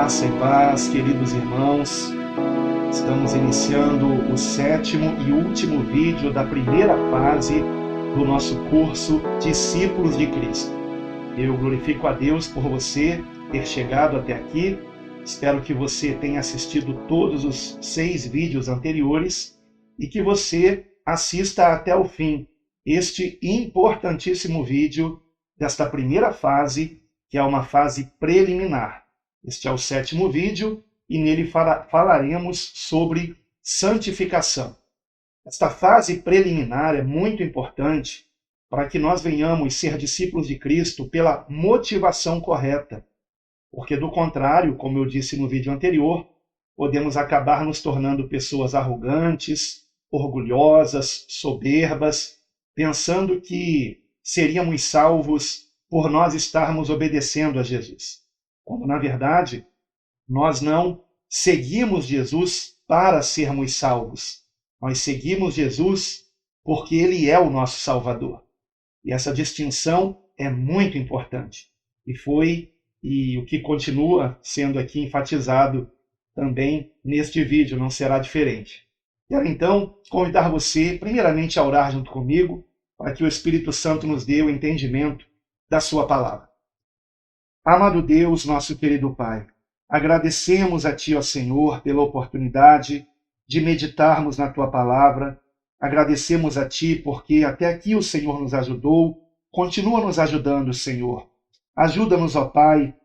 Graça e paz, queridos irmãos. Estamos iniciando o 7º e último vídeo da primeira fase do nosso curso Discípulos de Cristo. Eu glorifico a Deus por você ter chegado até aqui. Espero que você tenha assistido todos os 6 vídeos anteriores e que você assista até o fim este importantíssimo vídeo desta primeira fase, que é uma fase preliminar. Este é o 7º vídeo e nele falaremos sobre santificação. Esta fase preliminar é muito importante para que nós venhamos ser discípulos de Cristo pela motivação correta, porque do contrário, como eu disse no vídeo anterior, podemos acabar nos tornando pessoas arrogantes, orgulhosas, soberbas, pensando que seríamos salvos por nós estarmos obedecendo a Jesus. Quando, na verdade, nós não seguimos Jesus para sermos salvos. Nós seguimos Jesus porque Ele é o nosso Salvador. E essa distinção é muito importante. E o que continua sendo aqui enfatizado também neste vídeo, não será diferente. Quero então convidar você, primeiramente, a orar junto comigo, para que o Espírito Santo nos dê o entendimento da sua palavra. Amado Deus, nosso querido Pai, agradecemos a Ti, ó Senhor, pela oportunidade de meditarmos na Tua palavra. Agradecemos a Ti porque até aqui o Senhor nos ajudou, continua nos ajudando, Senhor. Ajuda-nos, ó Pai,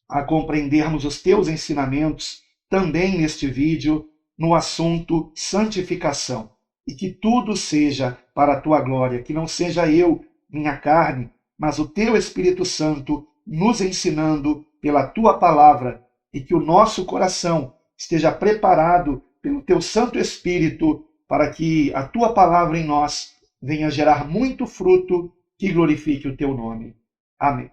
a compreendermos os Teus ensinamentos também neste vídeo, no assunto santificação. E que tudo seja para a Tua glória, que não seja eu, minha carne, mas o Teu Espírito Santo nos ensinando pela Tua palavra e que o nosso coração esteja preparado pelo Teu Santo Espírito para que a Tua palavra em nós venha gerar muito fruto que glorifique o Teu nome. Amém.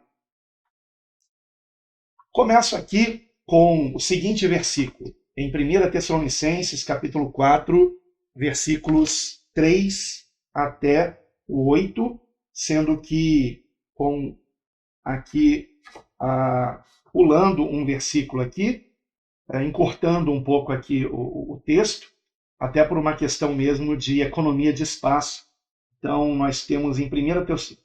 Começo aqui com o seguinte versículo, em 1 Tessalonicenses, capítulo 4, versículos 3 até o 8, sendo que pulando um versículo aqui, encurtando um pouco aqui o texto, até por uma questão mesmo de economia de espaço. Então, nós temos em 1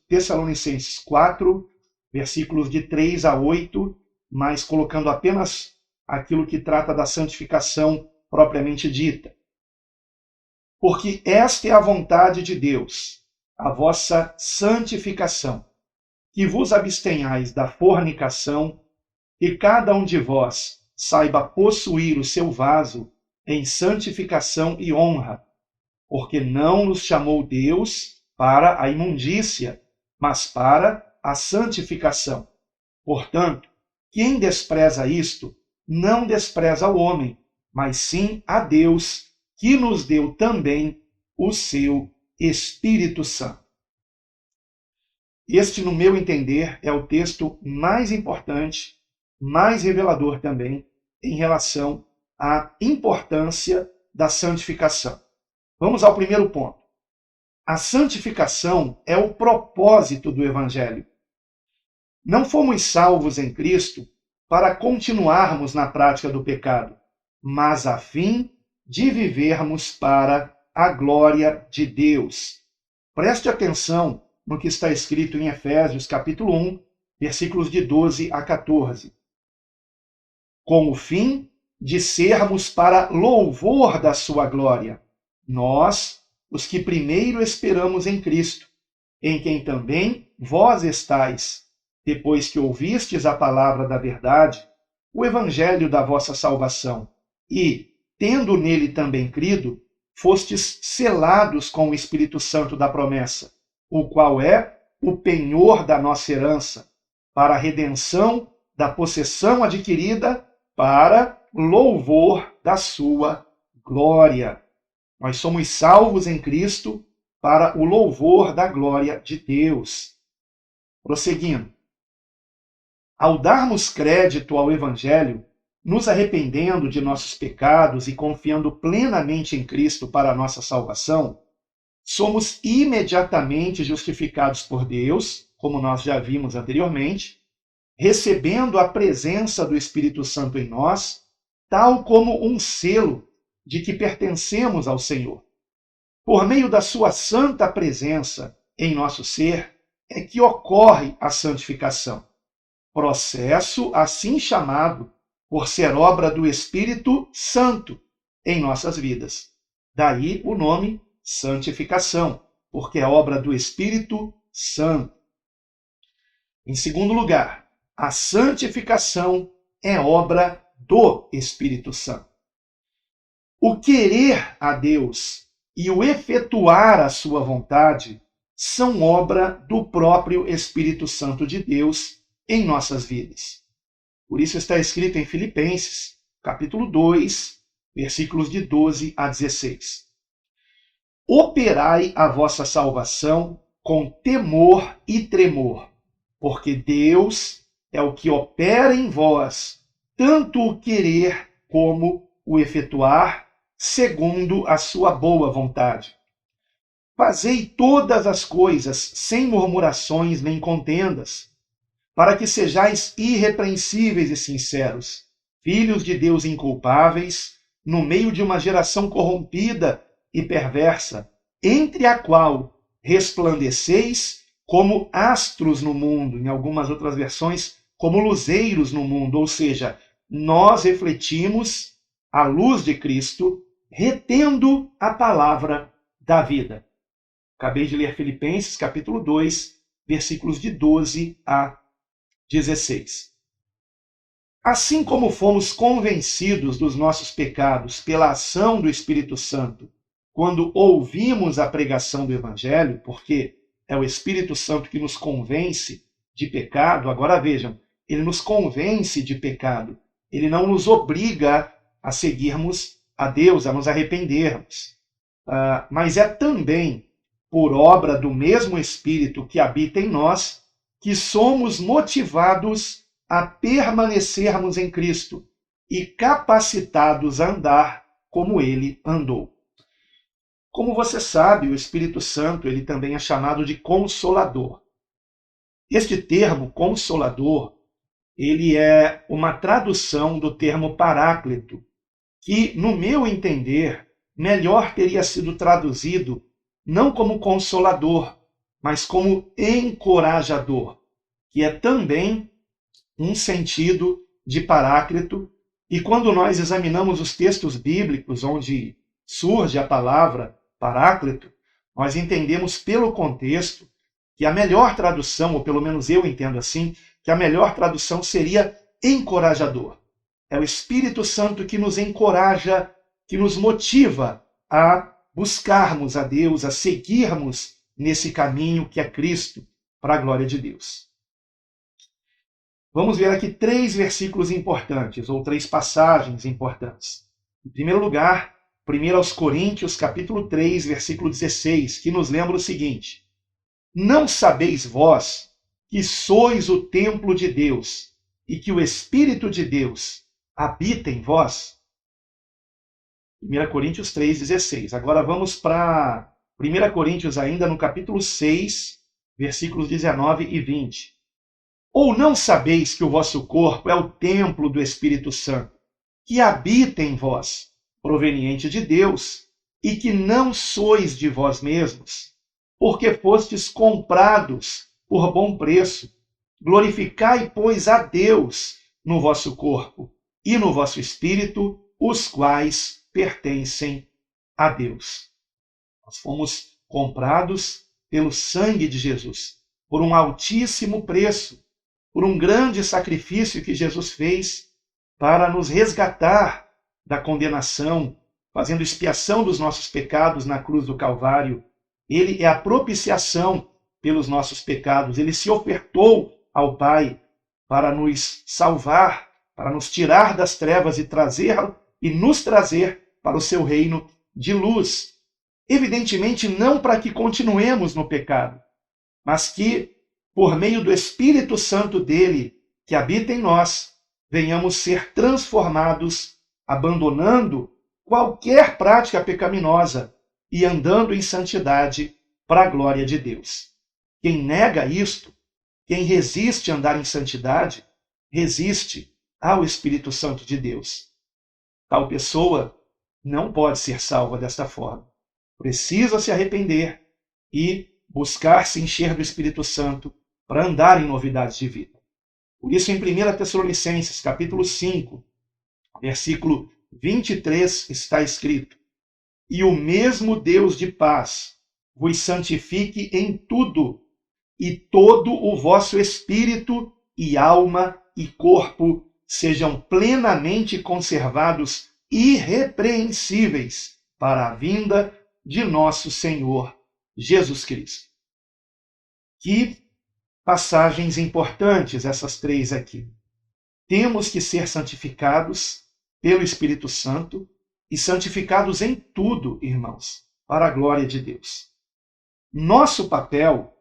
Tessalonicenses 4, versículos de 3 a 8, mas colocando apenas aquilo que trata da santificação propriamente dita. Porque esta é a vontade de Deus, a vossa santificação, que vos abstenhais da fornicação, e cada um de vós saiba possuir o seu vaso em santificação e honra, porque não nos chamou Deus para a imundícia, mas para a santificação. Portanto, quem despreza isto, não despreza o homem, mas sim a Deus, que nos deu também o seu Espírito Santo. Este, no meu entender, é o texto mais importante, mais revelador também, em relação à importância da santificação. Vamos ao primeiro ponto. A santificação é o propósito do Evangelho. Não fomos salvos em Cristo para continuarmos na prática do pecado, mas a fim de vivermos para a glória de Deus. Preste atenção no que está escrito em Efésios, capítulo 1, versículos de 12 a 14. Com o fim de sermos para louvor da sua glória, nós, os que primeiro esperamos em Cristo, em quem também vós estáis, depois que ouvistes a palavra da verdade, o evangelho da vossa salvação, e, tendo nele também crido, fostes selados com o Espírito Santo da promessa, o qual é o penhor da nossa herança, para a redenção da possessão adquirida, para louvor da sua glória. Nós somos salvos em Cristo para o louvor da glória de Deus. Prosseguindo. Ao darmos crédito ao Evangelho, nos arrependendo de nossos pecados e confiando plenamente em Cristo para a nossa salvação, somos imediatamente justificados por Deus, como nós já vimos anteriormente, recebendo a presença do Espírito Santo em nós, tal como um selo de que pertencemos ao Senhor. Por meio da sua santa presença em nosso ser, é que ocorre a santificação, processo assim chamado por ser obra do Espírito Santo em nossas vidas. Daí o nome santificação, porque é obra do Espírito Santo. Em segundo lugar, a santificação é obra do Espírito Santo. O querer a Deus e o efetuar a sua vontade são obra do próprio Espírito Santo de Deus em nossas vidas. Por isso está escrito em Filipenses, capítulo 2, versículos de 12 a 16. Operai a vossa salvação com temor e tremor, porque Deus é o que opera em vós, tanto o querer como o efetuar, segundo a sua boa vontade. Fazei todas as coisas sem murmurações nem contendas, para que sejais irrepreensíveis e sinceros, filhos de Deus inculpáveis, no meio de uma geração corrompida e perversa, entre a qual resplandeceis como astros no mundo, em algumas outras versões, como luzeiros no mundo, ou seja, nós refletimos a luz de Cristo, retendo a palavra da vida. Acabei de ler Filipenses, capítulo 2, versículos de 12 a 16. Assim como fomos convencidos dos nossos pecados pela ação do Espírito Santo, quando ouvimos a pregação do Evangelho, porque é o Espírito Santo que nos convence de pecado, agora vejam, ele nos convence de pecado, ele não nos obriga a seguirmos a Deus, a nos arrependermos. Mas é também por obra do mesmo Espírito que habita em nós, que somos motivados a permanecermos em Cristo e capacitados a andar como ele andou. Como você sabe, o Espírito Santo ele também é chamado de Consolador. Este termo, Consolador, ele é uma tradução do termo Paráclito, que, no meu entender, melhor teria sido traduzido não como Consolador, mas como Encorajador, que é também um sentido de Paráclito. E quando nós examinamos os textos bíblicos onde surge a palavra Paráclito, nós entendemos pelo contexto que a melhor tradução, ou pelo menos eu entendo assim, que a melhor tradução seria encorajador. É o Espírito Santo que nos encoraja, que nos motiva a buscarmos a Deus, a seguirmos nesse caminho que é Cristo, para a glória de Deus. Vamos ver aqui 3 versículos importantes, ou 3 passagens importantes. Em primeiro lugar, 1 aos Coríntios, capítulo 3, versículo 16, que nos lembra o seguinte: não sabeis vós que sois o templo de Deus e que o Espírito de Deus habita em vós? 1 Coríntios 3, 16. Agora vamos para 1 Coríntios ainda no capítulo 6, versículos 19 e 20. Ou não sabeis que o vosso corpo é o templo do Espírito Santo, que habita em vós, proveniente de Deus, e que não sois de vós mesmos, porque fostes comprados por bom preço. Glorificai, pois, a Deus no vosso corpo e no vosso espírito, os quais pertencem a Deus. Nós fomos comprados pelo sangue de Jesus, por um altíssimo preço, por um grande sacrifício que Jesus fez para nos resgatar da condenação, fazendo expiação dos nossos pecados na cruz do Calvário. Ele é a propiciação pelos nossos pecados. Ele se ofertou ao Pai para nos salvar, para nos tirar das trevas e nos trazer para o seu reino de luz. Evidentemente, não para que continuemos no pecado, mas que, por meio do Espírito Santo dele, que habita em nós, venhamos ser transformados, abandonando qualquer prática pecaminosa e andando em santidade para a glória de Deus. Quem nega isto Quem resiste a andar em santidade, resiste ao Espírito Santo de Deus. Tal pessoa não pode ser salva desta forma. Precisa se arrepender e buscar se encher do Espírito Santo para andar em novidades de vida. Por isso, em 1 Tessalonicenses, capítulo 5, versículo 23, está escrito: E o mesmo Deus de paz vos santifique em tudo, e todo o vosso espírito e alma e corpo sejam plenamente conservados irrepreensíveis para a vinda de nosso Senhor Jesus Cristo. Que passagens importantes essas três aqui. Temos que ser santificados pelo Espírito Santo e santificados em tudo, irmãos, para a glória de Deus. Nosso papel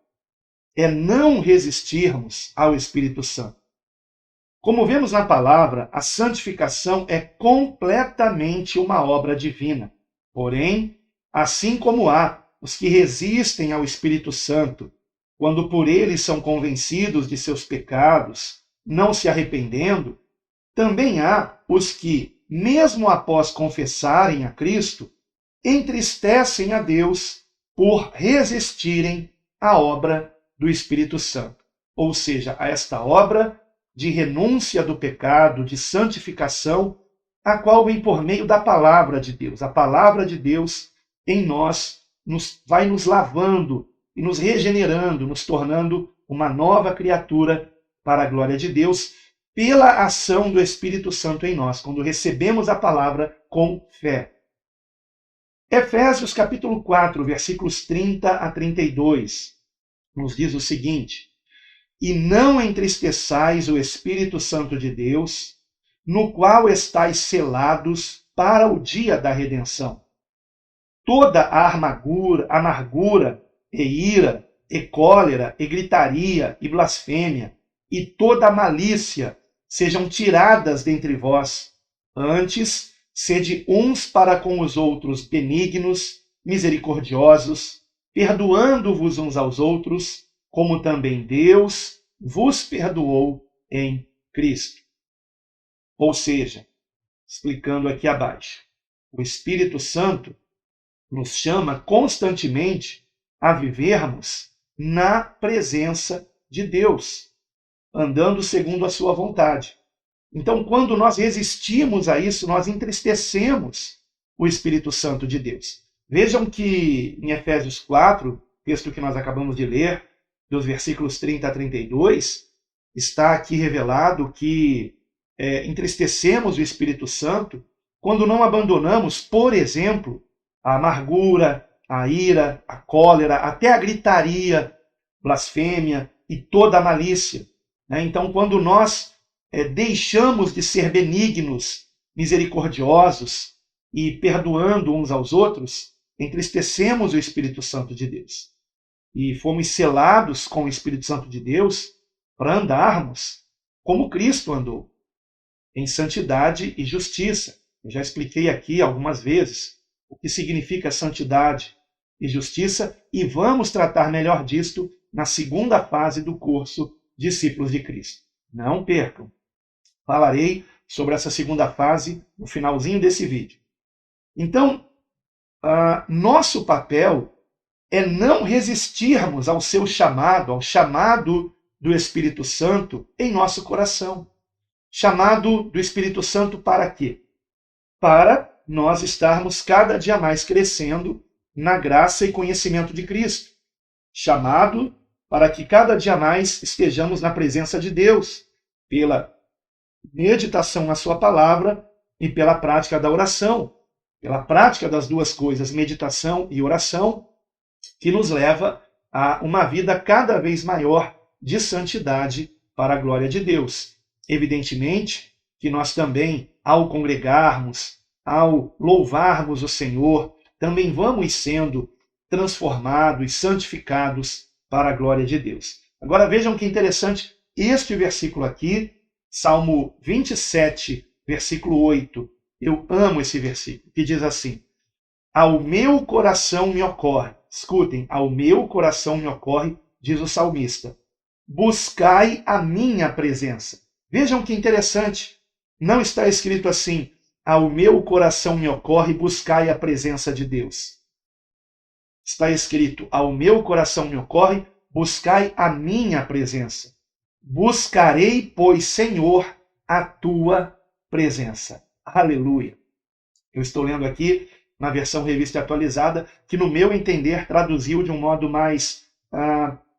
é não resistirmos ao Espírito Santo. Como vemos na palavra, a santificação é completamente uma obra divina. Porém, assim como há os que resistem ao Espírito Santo, quando por eles são convencidos de seus pecados, não se arrependendo, também há os que, mesmo após confessarem a Cristo, entristecem a Deus por resistirem à obra do Espírito Santo, ou seja, a esta obra de renúncia do pecado, de santificação, a qual vem por meio da palavra de Deus. A palavra de Deus em nós vai nos lavando e nos regenerando, nos tornando uma nova criatura para a glória de Deus, pela ação do Espírito Santo em nós, quando recebemos a palavra com fé. Efésios capítulo 4, versículos 30 a 32, nos diz o seguinte: E não entristeçais o Espírito Santo de Deus, no qual estáis selados para o dia da redenção. Toda a amargura e ira, e cólera, e gritaria, e blasfêmia, e toda a malícia sejam tiradas dentre vós. Antes, sede uns para com os outros benignos, misericordiosos, perdoando-vos uns aos outros, como também Deus vos perdoou em Cristo. Ou seja, explicando aqui abaixo, o Espírito Santo nos chama constantemente a vivermos na presença de Deus, andando segundo a sua vontade. Então, quando nós resistimos a isso, nós entristecemos o Espírito Santo de Deus. Vejam que em Efésios 4, texto que nós acabamos de ler, dos versículos 30 a 32, está aqui revelado que entristecemos o Espírito Santo quando não abandonamos, por exemplo, a amargura, a ira, a cólera, até a gritaria, blasfêmia e toda a malícia. Então, quando nós deixamos de ser benignos, misericordiosos e perdoando uns aos outros, entristecemos o Espírito Santo de Deus. E fomos selados com o Espírito Santo de Deus para andarmos como Cristo andou, em santidade e justiça. Eu já expliquei aqui algumas vezes o que significa santidade e justiça, e vamos tratar melhor disto na segunda fase do curso Discípulos de Cristo. Não percam! Falarei sobre essa segunda fase no finalzinho desse vídeo. Então, nosso papel é não resistirmos ao seu chamado, ao chamado do Espírito Santo em nosso coração. Chamado do Espírito Santo para quê? Para nós estarmos cada dia mais crescendo na graça e conhecimento de Cristo. Chamado para que cada dia mais estejamos na presença de Deus, pela meditação na sua palavra e pela prática da oração, pela prática das duas coisas, meditação e oração, que nos leva a uma vida cada vez maior de santidade para a glória de Deus. Evidentemente que nós também, ao congregarmos, ao louvarmos o Senhor, também vamos sendo transformados, santificados para a glória de Deus. Agora vejam que interessante este versículo aqui, Salmo 27, versículo 8. Eu amo esse versículo, que diz assim: Ao meu coração me ocorre, escutem, ao meu coração me ocorre, diz o salmista, buscai a minha presença. Vejam que interessante. Não está escrito assim, ao meu coração me ocorre, buscai a presença de Deus. Está escrito, ao meu coração me ocorre, buscai a minha presença. Buscarei, pois, Senhor, a tua presença. Aleluia. Eu estou lendo aqui na versão revista atualizada, que no meu entender traduziu de um modo mais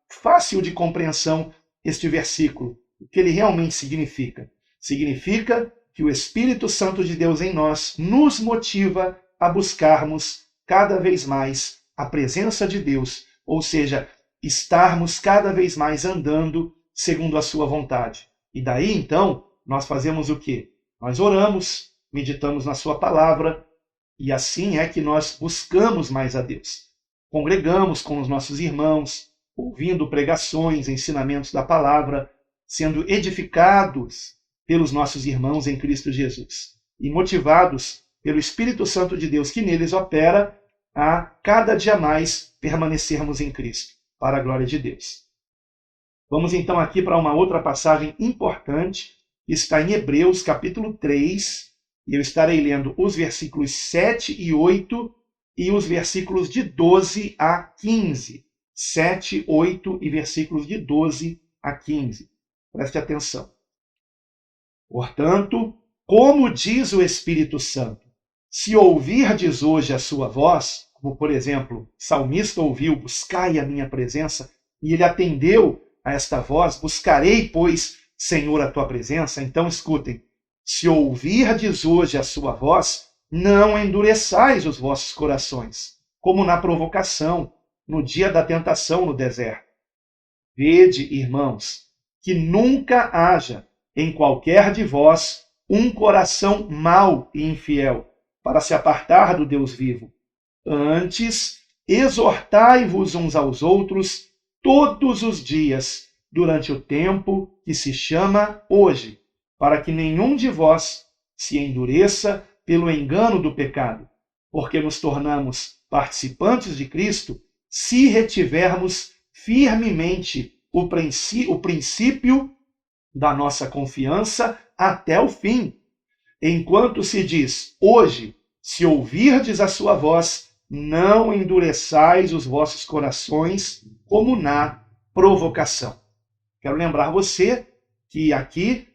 fácil de compreensão este versículo. O que ele realmente significa? Significa que o Espírito Santo de Deus em nós nos motiva a buscarmos cada vez mais a presença de Deus, ou seja, estarmos cada vez mais andando segundo a sua vontade. E daí, então, nós fazemos o quê? Nós oramos, meditamos na sua palavra, e assim é que nós buscamos mais a Deus. Congregamos com os nossos irmãos, ouvindo pregações, ensinamentos da palavra, sendo edificados pelos nossos irmãos em Cristo Jesus e motivados pelo Espírito Santo de Deus que neles opera a cada dia mais permanecermos em Cristo, para a glória de Deus. Vamos então aqui para uma outra passagem importante, que está em Hebreus capítulo 3, e eu estarei lendo os versículos 7 e 8 e os versículos de 12 a 15. 7, 8 e versículos de 12 a 15. Preste atenção. Portanto, como diz o Espírito Santo, se ouvirdes hoje a sua voz, como por exemplo, o salmista ouviu, buscai a minha presença, e ele atendeu a esta voz, buscarei, pois, Senhor, a tua presença. Então escutem, se ouvirdes hoje a sua voz, não endureçais os vossos corações, como na provocação, no dia da tentação no deserto. Vede, irmãos, que nunca haja em qualquer de vós um coração mau e infiel, para se apartar do Deus vivo. Antes, exortai-vos uns aos outros todos os dias, durante o tempo que se chama hoje, para que nenhum de vós se endureça pelo engano do pecado, porque nos tornamos participantes de Cristo se retivermos firmemente o princípio da nossa confiança até o fim. Enquanto se diz, hoje, se ouvirdes a sua voz, não endureçais os vossos corações como na provocação. Quero lembrar você que aqui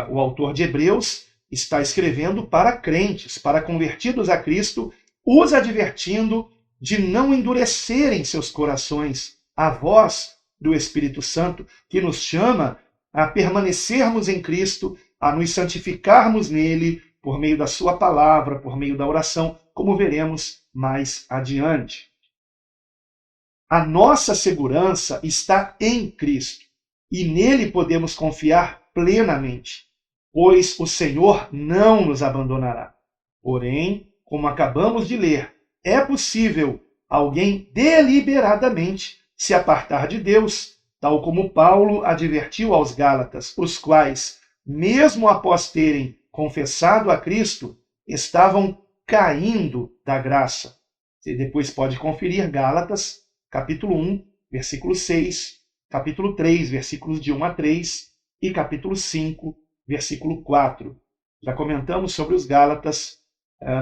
o autor de Hebreus está escrevendo para crentes, para convertidos a Cristo, os advertindo de não endurecerem seus corações à voz do Espírito Santo, que nos chama a permanecermos em Cristo, a nos santificarmos nele por meio da sua palavra, por meio da oração, como veremos mais adiante. A nossa segurança está em Cristo e nele podemos confiar plenamente, pois o Senhor não nos abandonará. Porém, como acabamos de ler, é possível alguém deliberadamente se apartar de Deus, tal como Paulo advertiu aos Gálatas, os quais, mesmo após terem confessado a Cristo, estavam caindo da graça. Você depois pode conferir Gálatas, capítulo 1, versículo 6, capítulo 3, versículos de 1 a 3 e capítulo 5, versículo 4. Já comentamos sobre os Gálatas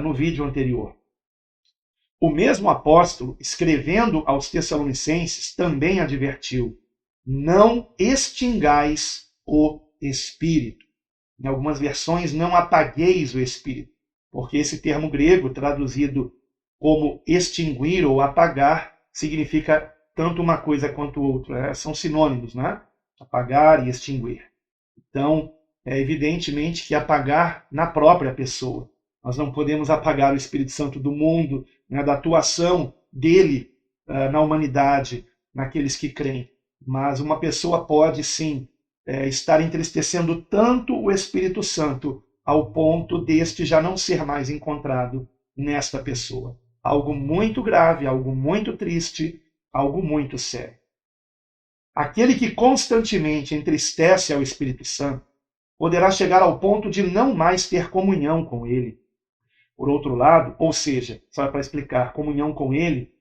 no vídeo anterior. O mesmo apóstolo, escrevendo aos Tessalonicenses, também advertiu: não extingais o Espírito. Em algumas versões, não apagueis o Espírito, porque esse termo grego, traduzido como extinguir ou apagar, significa tanto uma coisa quanto outra. São sinônimos, né? Apagar e extinguir. Então, é evidentemente que apagar na própria pessoa. Nós não podemos apagar o Espírito Santo do mundo, né, da atuação dele na humanidade, naqueles que creem. Mas uma pessoa pode, sim, estar entristecendo tanto o Espírito Santo ao ponto deste já não ser mais encontrado nesta pessoa. Algo muito grave, algo muito triste, algo muito sério. Aquele que constantemente entristece ao Espírito Santo poderá chegar ao ponto de não mais ter comunhão com ele. Por outro lado, ou seja, só para explicar, comunhão com ele,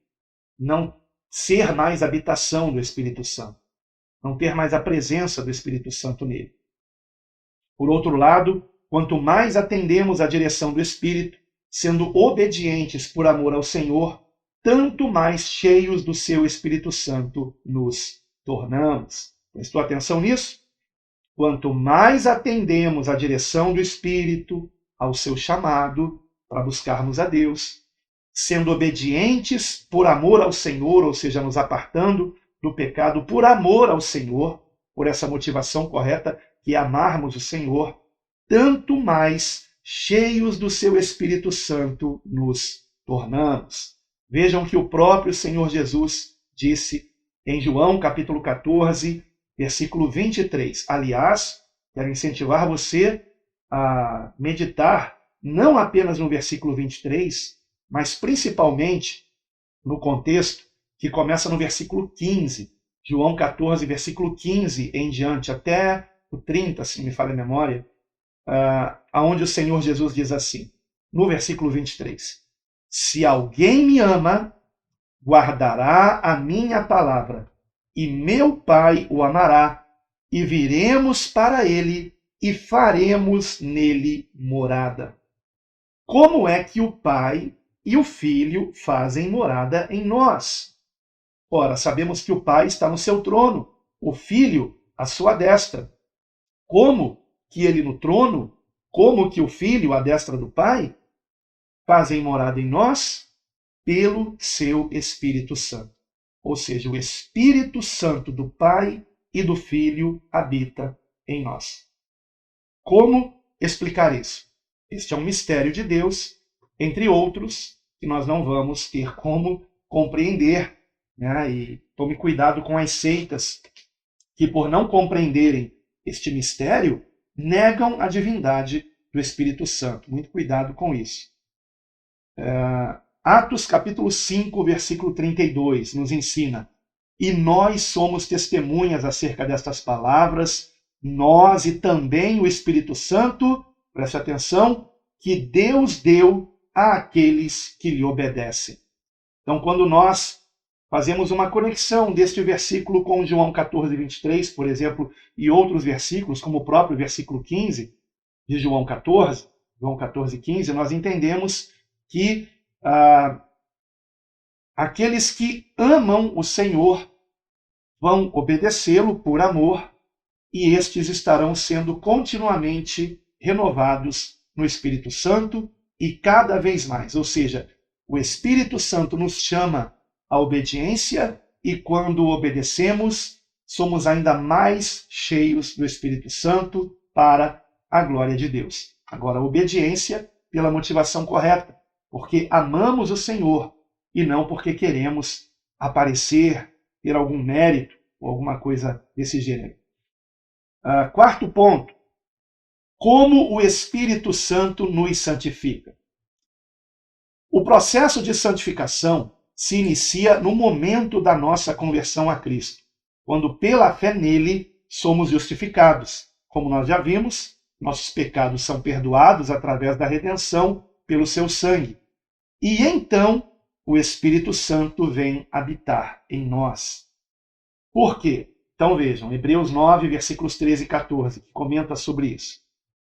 não ser mais habitação do Espírito Santo. não ter mais a presença do Espírito Santo nele. Por outro lado, quanto mais atendemos à direção do Espírito, sendo obedientes por amor ao Senhor, tanto mais cheios do seu Espírito Santo nos tornamos. Prestou atenção nisso? Quanto mais atendemos à direção do Espírito, ao seu chamado para buscarmos a Deus, sendo obedientes por amor ao Senhor, ou seja, nos apartando do pecado por amor ao Senhor, por essa motivação correta que é amarmos o Senhor, tanto mais cheios do seu Espírito Santo nos tornamos. Vejam que o próprio Senhor Jesus disse em João capítulo 14, versículo 23. Aliás, quero incentivar você a meditar não apenas no versículo 23, mas principalmente no contexto que começa no versículo 15. João 14, versículo 15 em diante, até o 30, se não me falha a memória, aonde o Senhor Jesus diz assim, no versículo 23, se alguém me ama, guardará a minha palavra, e meu Pai o amará, e viremos para ele, e faremos nele morada. Como é que o Pai e o Filho fazem morada em nós? Ora, sabemos que o Pai está no seu trono, o Filho à sua destra. Como que ele no trono, como que o Filho à destra do Pai, fazem morada em nós? Pelo seu Espírito Santo. Ou seja, o Espírito Santo do Pai e do Filho habita em nós. Como explicar isso? Este é um mistério de Deus, entre outros, que nós não vamos ter como compreender, né? E tome cuidado com as seitas que, por não compreenderem este mistério, negam a divindade do Espírito Santo. Muito cuidado com isso. Atos capítulo 5, versículo 32, nos ensina: e nós somos testemunhas acerca destas palavras, nós e também o Espírito Santo, preste atenção, que Deus deu àqueles que lhe obedecem. Então, quando nós fazemos uma conexão deste versículo com João 14, 23, por exemplo, e outros versículos, como o próprio versículo 15 de João 14, 15, nós entendemos que aqueles que amam o Senhor vão obedecê-lo por amor, e estes estarão sendo continuamente renovados no Espírito Santo e cada vez mais. Ou seja, o Espírito Santo nos chama à obediência e quando obedecemos, somos ainda mais cheios do Espírito Santo para a glória de Deus. Agora, a obediência pela motivação correta, porque amamos o Senhor e não porque queremos aparecer, ter algum mérito ou alguma coisa desse gênero. Quarto ponto, como o Espírito Santo nos santifica. O processo de santificação se inicia no momento da nossa conversão a Cristo, quando pela fé nele somos justificados. Como nós já vimos, nossos pecados são perdoados através da redenção pelo seu sangue. E então o Espírito Santo vem habitar em nós. Por quê? Então vejam, Hebreus 9, versículos 13 e 14, que comenta sobre isso.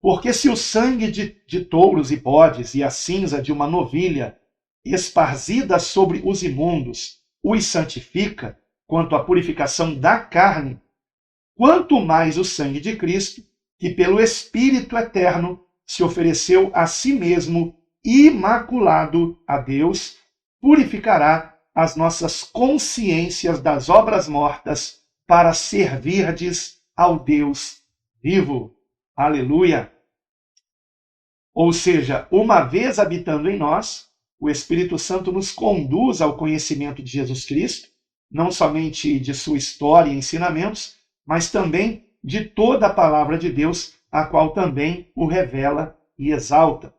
Porque se o sangue de touros e bodes e a cinza de uma novilha esparzida sobre os imundos os santifica quanto à purificação da carne, quanto mais o sangue de Cristo, que pelo Espírito eterno se ofereceu a si mesmo imaculado a Deus, purificará as nossas consciências das obras mortas para servirdes ao Deus vivo. Aleluia! Ou seja, uma vez habitando em nós, o Espírito Santo nos conduz ao conhecimento de Jesus Cristo, não somente de sua história e ensinamentos, mas também de toda a palavra de Deus, a qual também o revela e exalta.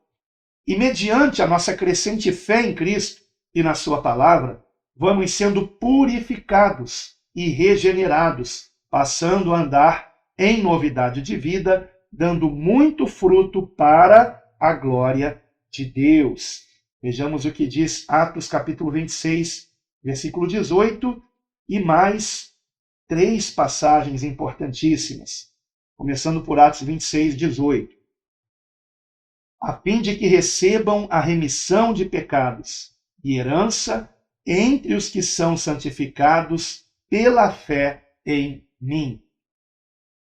E mediante a nossa crescente fé em Cristo e na sua palavra, vamos sendo purificados e regenerados, passando a andar em novidade de vida, dando muito fruto para a glória de Deus. Vejamos o que diz Atos capítulo 26, versículo 18, e mais 3 passagens importantíssimas, começando por Atos 26, 18. A fim de que recebam a remissão de pecados e herança entre os que são santificados pela fé em mim.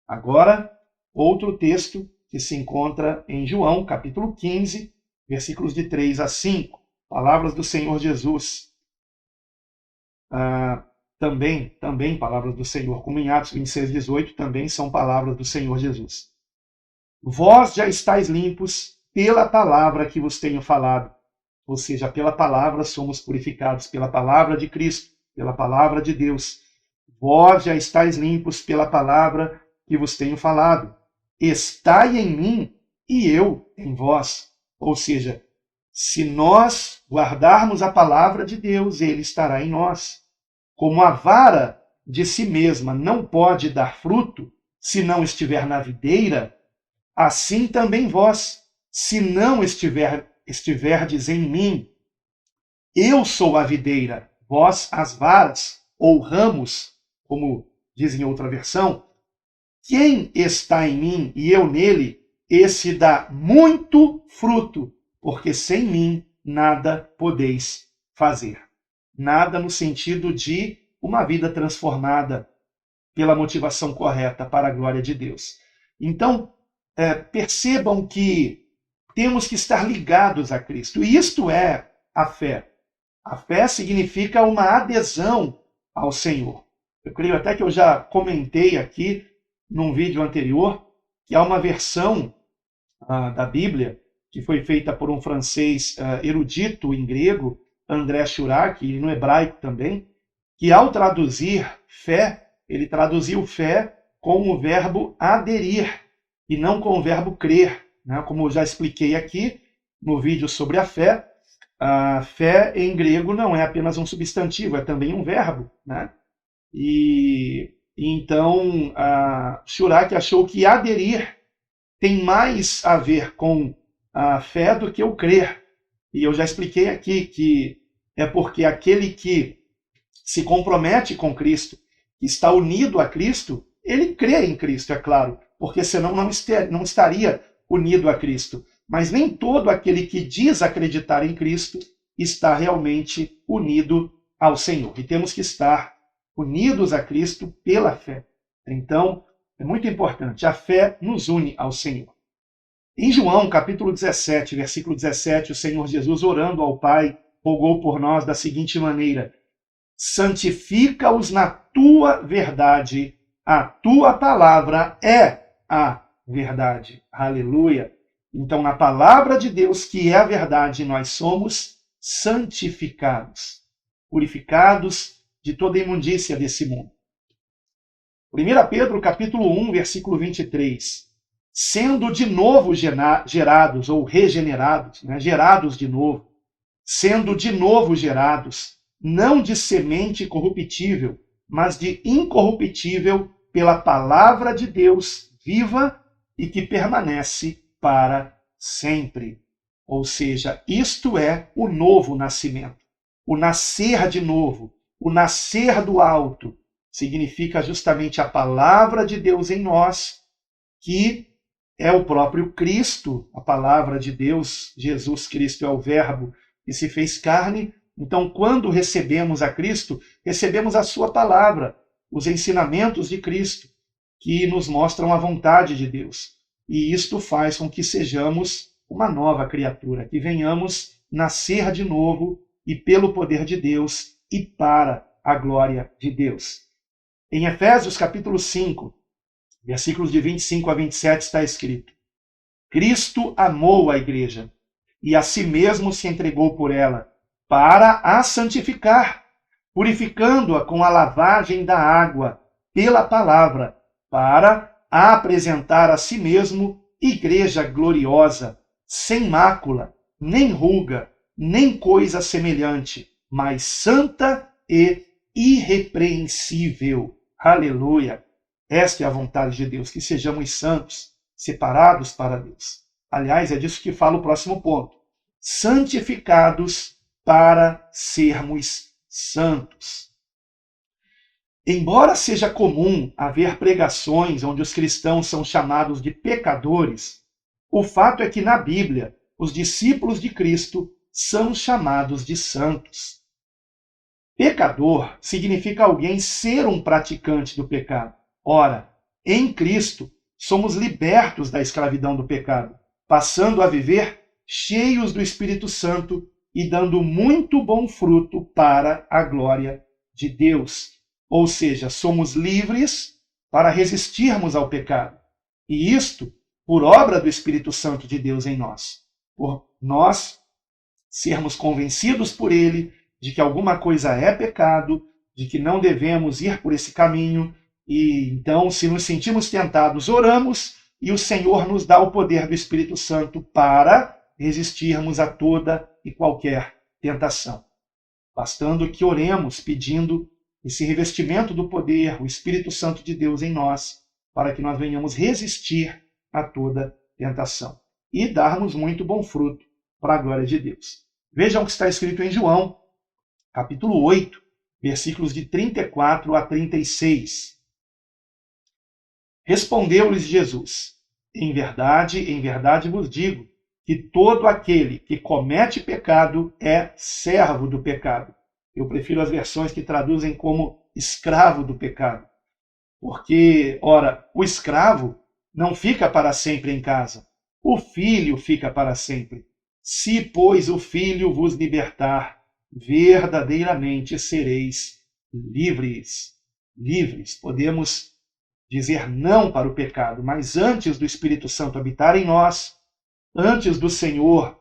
Agora, outro texto que se encontra em João, capítulo 15, versículos de 3 a 5. Palavras do Senhor Jesus. Também palavras do Senhor, como em Atos 26, 18, também são palavras do Senhor Jesus. Vós já estáis limpos pela palavra que vos tenho falado. Ou seja, pela palavra somos purificados, pela palavra de Cristo, pela palavra de Deus. Vós já estáis limpos pela palavra que vos tenho falado. Estai em mim e eu em vós. Ou seja, se nós guardarmos a palavra de Deus, ele estará em nós. Como a vara de si mesma não pode dar fruto se não estiver na videira, assim também vós, se não estiverdes em mim. Eu sou a videira, vós as varas, ou ramos, como diz em outra versão. Quem está em mim e eu nele, esse dá muito fruto, porque sem mim nada podeis fazer. Nada no sentido de uma vida transformada pela motivação correta para a glória de Deus. Então, percebam que temos que estar ligados a Cristo. E isto é a fé. A fé significa uma adesão ao Senhor. Eu creio até que eu já comentei aqui num vídeo anterior que há uma versão da Bíblia que foi feita por um francês erudito em grego, André Churac, e no hebraico também, que ao traduzir fé, ele traduziu fé com o verbo aderir e não com o verbo crer. Como eu já expliquei aqui no vídeo sobre a fé em grego não é apenas um substantivo, é também um verbo. E então, Churac achou que aderir tem mais a ver com a fé do que o crer. E eu já expliquei aqui que é porque aquele que se compromete com Cristo, que está unido a Cristo, ele crê em Cristo, é claro, porque senão não estaria unido a Cristo. Mas nem todo aquele que diz acreditar em Cristo está realmente unido ao Senhor. E temos que estar unidos a Cristo pela fé. Então, é muito importante. A fé nos une ao Senhor. Em João, capítulo 17, versículo 17, o Senhor Jesus, orando ao Pai, rogou por nós da seguinte maneira: santifica-os na tua verdade, a tua palavra é a verdade. Aleluia! Então, na palavra de Deus, que é a verdade, nós somos santificados, purificados de toda a imundícia desse mundo. 1 Pedro, capítulo 1, versículo 23. Sendo de novo gerados, ou regenerados, gerados de novo, sendo de novo gerados, não de semente corruptível, mas de incorruptível, pela palavra de Deus viva e que permanece para sempre. Ou seja, isto é o novo nascimento. O nascer de novo, o nascer do alto, significa justamente a palavra de Deus em nós, que é o próprio Cristo, a palavra de Deus. Jesus Cristo é o Verbo que se fez carne. Então, quando recebemos a Cristo, recebemos a sua palavra, os ensinamentos de Cristo, que nos mostram a vontade de Deus. E isto faz com que sejamos uma nova criatura, que venhamos nascer de novo e pelo poder de Deus e para a glória de Deus. Em Efésios capítulo 5, versículos de 25 a 27 está escrito: Cristo amou a igreja e a si mesmo se entregou por ela, para a santificar, purificando-a com a lavagem da água pela palavra, para a apresentar a si mesmo igreja gloriosa, sem mácula, nem ruga, nem coisa semelhante, mas santa e irrepreensível. Aleluia! Esta é a vontade de Deus, que sejamos santos, separados para Deus. Aliás, é disso que fala o próximo ponto. Santificados para sermos santos. Embora seja comum haver pregações onde os cristãos são chamados de pecadores, o fato é que na Bíblia os discípulos de Cristo são chamados de santos. Pecador significa alguém ser um praticante do pecado. Ora, em Cristo somos libertos da escravidão do pecado, passando a viver cheios do Espírito Santo e dando muito bom fruto para a glória de Deus. Ou seja, somos livres para resistirmos ao pecado. E isto por obra do Espírito Santo de Deus em nós. Por nós sermos convencidos por Ele de que alguma coisa é pecado, de que não devemos ir por esse caminho, e então, se nos sentimos tentados, oramos, e o Senhor nos dá o poder do Espírito Santo para resistirmos a toda e qualquer tentação. Bastando que oremos pedindo esse revestimento do poder, o Espírito Santo de Deus em nós, para que nós venhamos resistir a toda tentação e darmos muito bom fruto para a glória de Deus. Vejam o que está escrito em João, capítulo 8, versículos de 34 a 36. Respondeu-lhes Jesus: em verdade vos digo, que todo aquele que comete pecado é servo do pecado. Eu prefiro as versões que traduzem como escravo do pecado. Porque, ora, o escravo não fica para sempre em casa. O filho fica para sempre. Se, pois, o filho vos libertar, verdadeiramente sereis livres. Livres. Podemos dizer não para o pecado, mas antes do Espírito Santo habitar em nós, antes do Senhor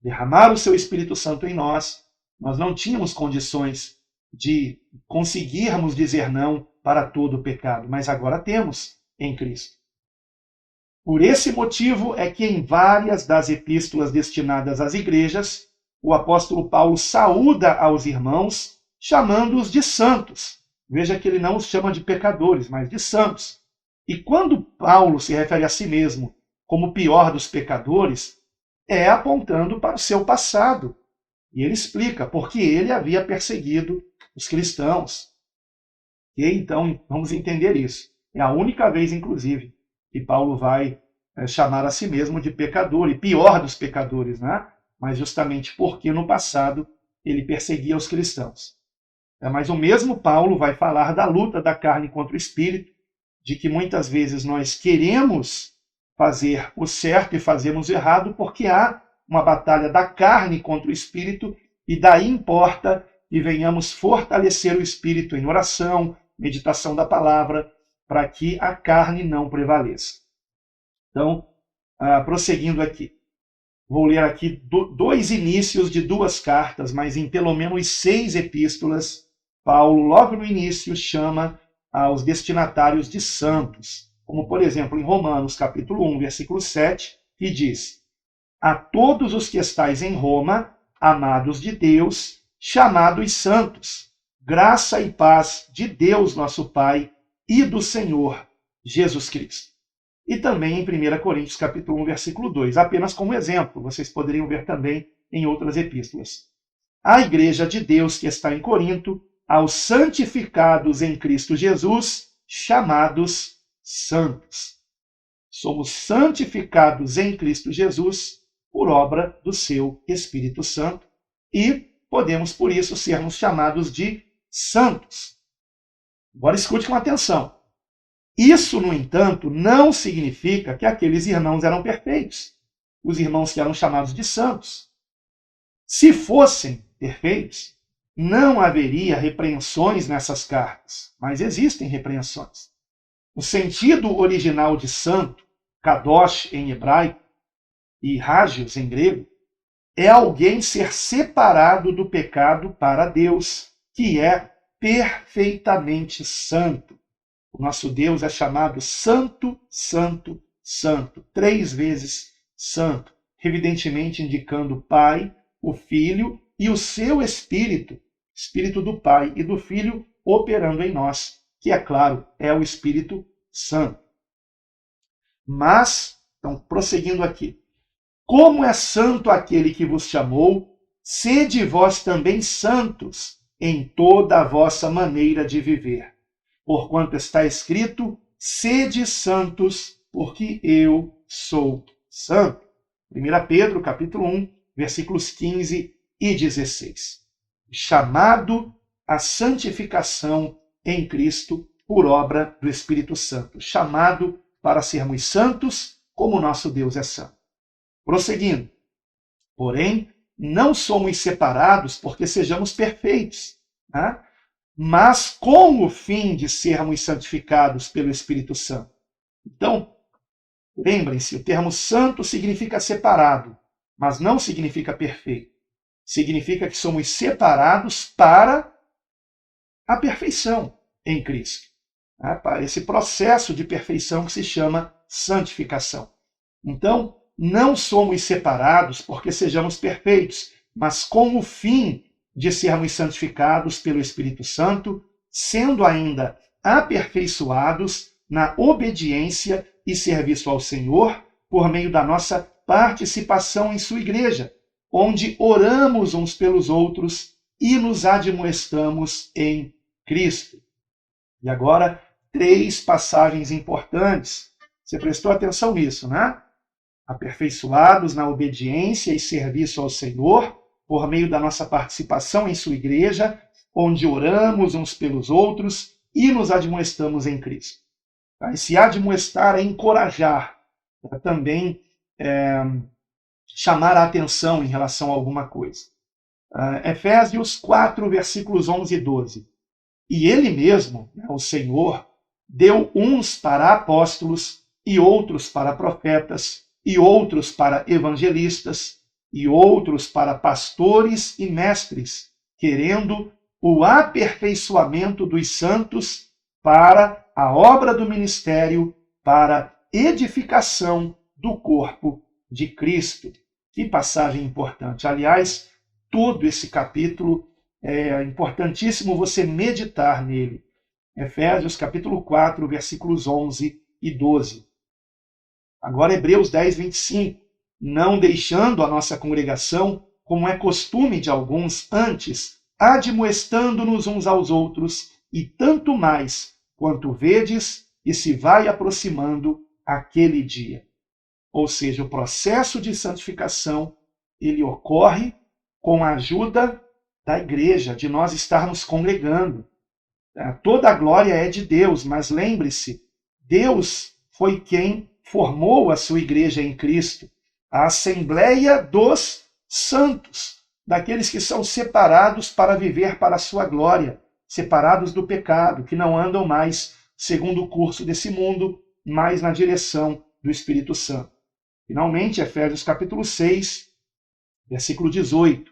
derramar o seu Espírito Santo em nós, nós não tínhamos condições de conseguirmos dizer não para todo o pecado, mas agora temos em Cristo. Por esse motivo é que em várias das epístolas destinadas às igrejas, o apóstolo Paulo saúda aos irmãos, chamando-os de santos. Veja que ele não os chama de pecadores, mas de santos. E quando Paulo se refere a si mesmo como o pior dos pecadores, é apontando para o seu passado. E ele explica porque ele havia perseguido os cristãos. E então, vamos entender isso. É a única vez, inclusive, que Paulo vai chamar a si mesmo de pecador, e pior dos pecadores, né? Mas justamente porque no passado ele perseguia os cristãos. Mas o mesmo Paulo vai falar da luta da carne contra o espírito, de que muitas vezes nós queremos fazer o certo e fazemos o errado, porque há uma batalha da carne contra o espírito, e daí importa que venhamos fortalecer o espírito em oração, meditação da palavra, para que a carne não prevaleça. Então, prosseguindo aqui, vou ler aqui dois inícios de duas cartas, mas em pelo menos 6 epístolas, Paulo, logo no início, chama aos destinatários de santos, como, por exemplo, em Romanos, capítulo 1, versículo 7, que diz: a todos os que estais em Roma, amados de Deus, chamados santos, graça e paz de Deus nosso Pai e do Senhor Jesus Cristo. E também em 1 Coríntios, capítulo 1, versículo 2, apenas como exemplo, vocês poderiam ver também em outras epístolas. A igreja de Deus que está em Corinto, aos santificados em Cristo Jesus, chamados santos. Somos santificados em Cristo Jesus por obra do seu Espírito Santo e podemos, por isso, sermos chamados de santos. Agora escute com atenção. Isso, no entanto, não significa que aqueles irmãos eram perfeitos, os irmãos que eram chamados de santos. Se fossem perfeitos, não haveria repreensões nessas cartas, mas existem repreensões. O sentido original de santo, kadosh em hebraico e hagios em grego, é alguém ser separado do pecado para Deus, que é perfeitamente santo. O nosso Deus é chamado Santo, Santo, Santo, 3 vezes santo, evidentemente indicando o Pai, o Filho e o seu Espírito, Espírito do Pai e do Filho operando em nós, que, é claro, é o Espírito Santo. Mas, então, prosseguindo aqui, como é santo aquele que vos chamou, sede vós também santos em toda a vossa maneira de viver. Porquanto está escrito: sede santos, porque eu sou santo. 1 Pedro, capítulo 1, versículos 15 e 16. Chamado à santificação em Cristo por obra do Espírito Santo. Chamado para sermos santos, como nosso Deus é santo. Prosseguindo. Porém, não somos separados porque sejamos perfeitos, né? Mas com o fim de sermos santificados pelo Espírito Santo. Então, lembrem-se, o termo santo significa separado, mas não significa perfeito. Significa que somos separados para a perfeição em Cristo. Né? Para esse processo de perfeição que se chama santificação. Então, não somos separados porque sejamos perfeitos, mas com o fim de sermos santificados pelo Espírito Santo, sendo ainda aperfeiçoados na obediência e serviço ao Senhor por meio da nossa participação em sua igreja, onde oramos uns pelos outros e nos admoestamos em Cristo. E agora, 3 passagens importantes. Você prestou atenção nisso, né? Aperfeiçoados na obediência e serviço ao Senhor, por meio da nossa participação em sua igreja, onde oramos uns pelos outros e nos admoestamos em Cristo. E se admoestar é encorajar, é também chamar a atenção em relação a alguma coisa. Efésios 4, versículos 11 e 12. E ele mesmo, o Senhor, deu uns para apóstolos, e outros para profetas, e outros para evangelistas, e outros para pastores e mestres, querendo o aperfeiçoamento dos santos para a obra do ministério, para edificação do corpo de Cristo. Que passagem importante. Aliás, todo esse capítulo é importantíssimo você meditar nele. Efésios capítulo 4, versículos 11 e 12. Agora Hebreus 10, 25. Não deixando a nossa congregação, como é costume de alguns, antes, admoestando-nos uns aos outros, e tanto mais, quanto vedes, e se vai aproximando aquele dia. Ou seja, o processo de santificação, ele ocorre com a ajuda da igreja, de nós estarmos congregando. Toda a glória é de Deus, mas lembre-se, Deus foi quem formou a sua igreja em Cristo, a Assembleia dos Santos, daqueles que são separados para viver para a sua glória, separados do pecado, que não andam mais segundo o curso desse mundo, mas na direção do Espírito Santo. Finalmente, Efésios capítulo 6, versículo 18.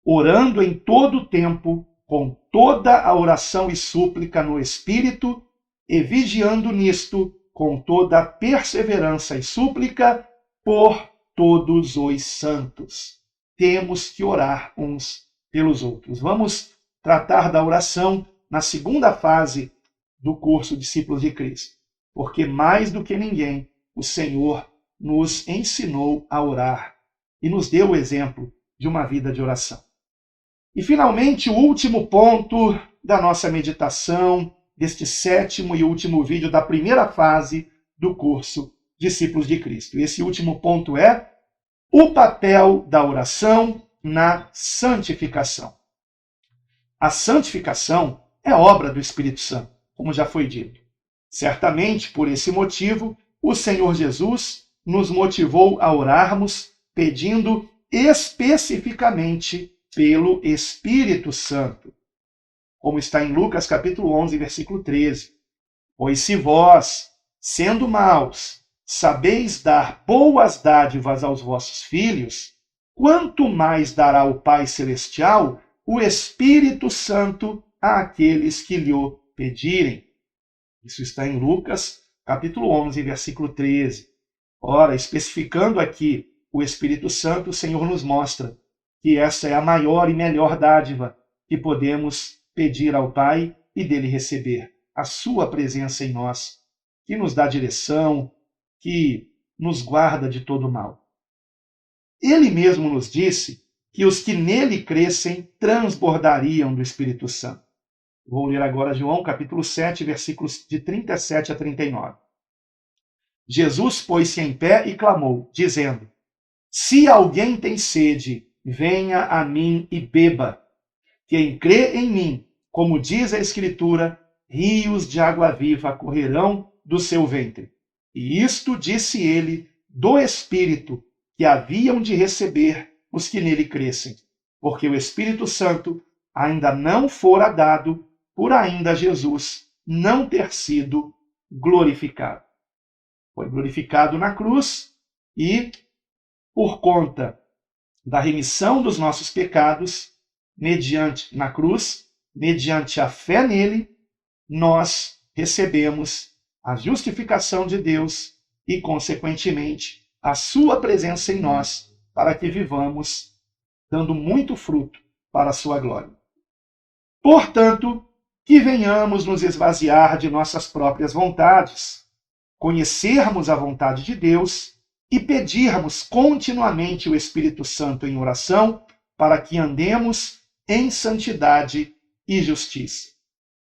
Orando em todo o tempo, com toda a oração e súplica no Espírito, e vigiando nisto, com toda a perseverança e súplica, por todos os santos. Temos que orar uns pelos outros. Vamos tratar da oração na segunda fase do curso Discípulos de Cristo. Porque mais do que ninguém, o Senhor nos ensinou a orar e nos deu o exemplo de uma vida de oração. E, finalmente, o último ponto da nossa meditação, deste 7º e último vídeo da primeira fase do curso Discípulos de Cristo. Esse último ponto é o papel da oração na santificação. A santificação é obra do Espírito Santo, como já foi dito. Certamente, por esse motivo, o Senhor Jesus nos motivou a orarmos pedindo especificamente pelo Espírito Santo, como está em Lucas capítulo 11, versículo 13. Pois se vós, sendo maus, sabeis dar boas dádivas aos vossos filhos, quanto mais dará o Pai Celestial o Espírito Santo àqueles que lhe pedirem. Isso está em Lucas, capítulo 11, versículo 13. Ora, especificando aqui o Espírito Santo, o Senhor nos mostra que essa é a maior e melhor dádiva que podemos pedir ao Pai e dele receber. A sua presença em nós, que nos dá direção, que nos guarda de todo mal. Ele mesmo nos disse que os que nele crescem transbordariam do Espírito Santo. Vou ler agora João capítulo 7, versículos de 37 a 39. Jesus pôs-se em pé e clamou, dizendo: Se alguém tem sede, venha a mim e beba. Quem crê em mim, como diz a Escritura, rios de água viva correrão do seu ventre. E isto disse ele do Espírito que haviam de receber os que nele crescem, porque o Espírito Santo ainda não fora dado, por ainda Jesus não ter sido glorificado. Foi glorificado na cruz e, por conta da remissão dos nossos pecados, na cruz, mediante a fé nele, nós recebemos a justificação de Deus e, consequentemente, a sua presença em nós, para que vivamos dando muito fruto para a sua glória. Portanto, que venhamos nos esvaziar de nossas próprias vontades, conhecermos a vontade de Deus e pedirmos continuamente o Espírito Santo em oração para que andemos em santidade e justiça.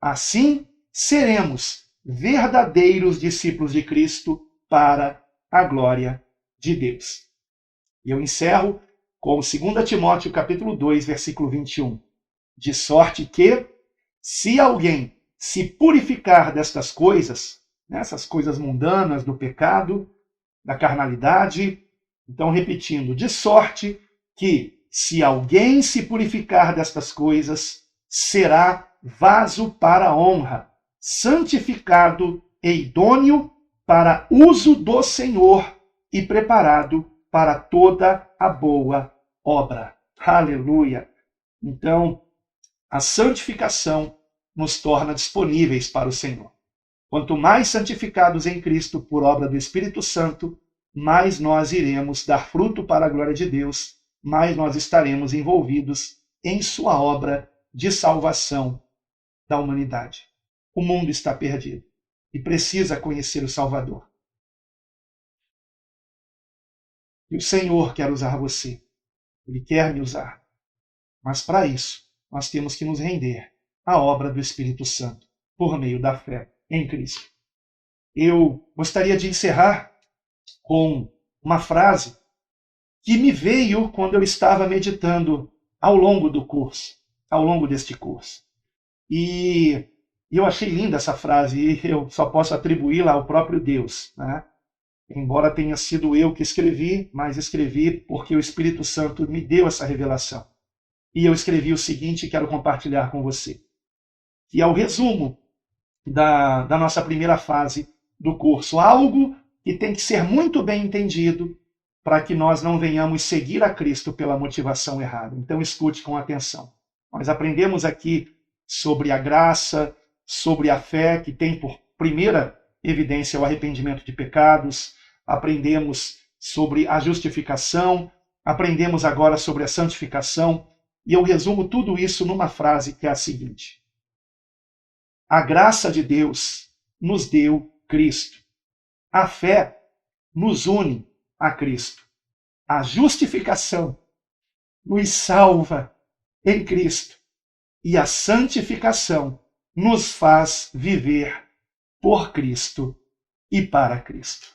Assim, seremos verdadeiros discípulos de Cristo para a glória de Deus. E eu encerro com 2 Timóteo capítulo 2, versículo 21. De sorte que, se alguém se purificar destas coisas, essas coisas mundanas do pecado, da carnalidade, então repetindo, de sorte que, se alguém se purificar destas coisas, será vaso para a honra, santificado e idôneo para uso do Senhor e preparado para toda a boa obra. Aleluia! Então, a santificação nos torna disponíveis para o Senhor. Quanto mais santificados em Cristo por obra do Espírito Santo, mais nós iremos dar fruto para a glória de Deus, mais nós estaremos envolvidos em sua obra de salvação da humanidade. O mundo está perdido e precisa conhecer o Salvador. E o Senhor quer usar você. Ele quer me usar. Mas para isso, nós temos que nos render à obra do Espírito Santo, por meio da fé em Cristo. Eu gostaria de encerrar com uma frase que me veio quando eu estava meditando ao longo do curso, ao longo deste curso. E eu achei linda essa frase e eu só posso atribuí-la ao próprio Deus, né? Embora tenha sido eu que escrevi, mas escrevi porque o Espírito Santo me deu essa revelação. E eu escrevi o seguinte e quero compartilhar com você, que é o resumo da nossa primeira fase do curso. Algo que tem que ser muito bem entendido para que nós não venhamos seguir a Cristo pela motivação errada. Então escute com atenção. Nós aprendemos aqui sobre a graça, sobre a fé, que tem por primeira evidência o arrependimento de pecados. Aprendemos sobre a justificação. Aprendemos agora sobre a santificação. E eu resumo tudo isso numa frase que é a seguinte: a graça de Deus nos deu Cristo. A fé nos une a Cristo. A justificação nos salva em Cristo. E a santificação nos faz viver por Cristo e para Cristo.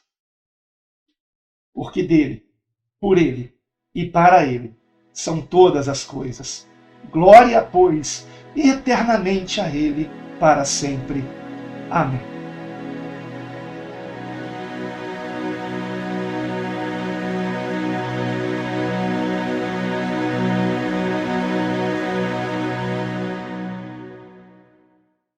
Porque dele, por ele e para ele são todas as coisas. Glória, pois, eternamente a ele, para sempre. Amém.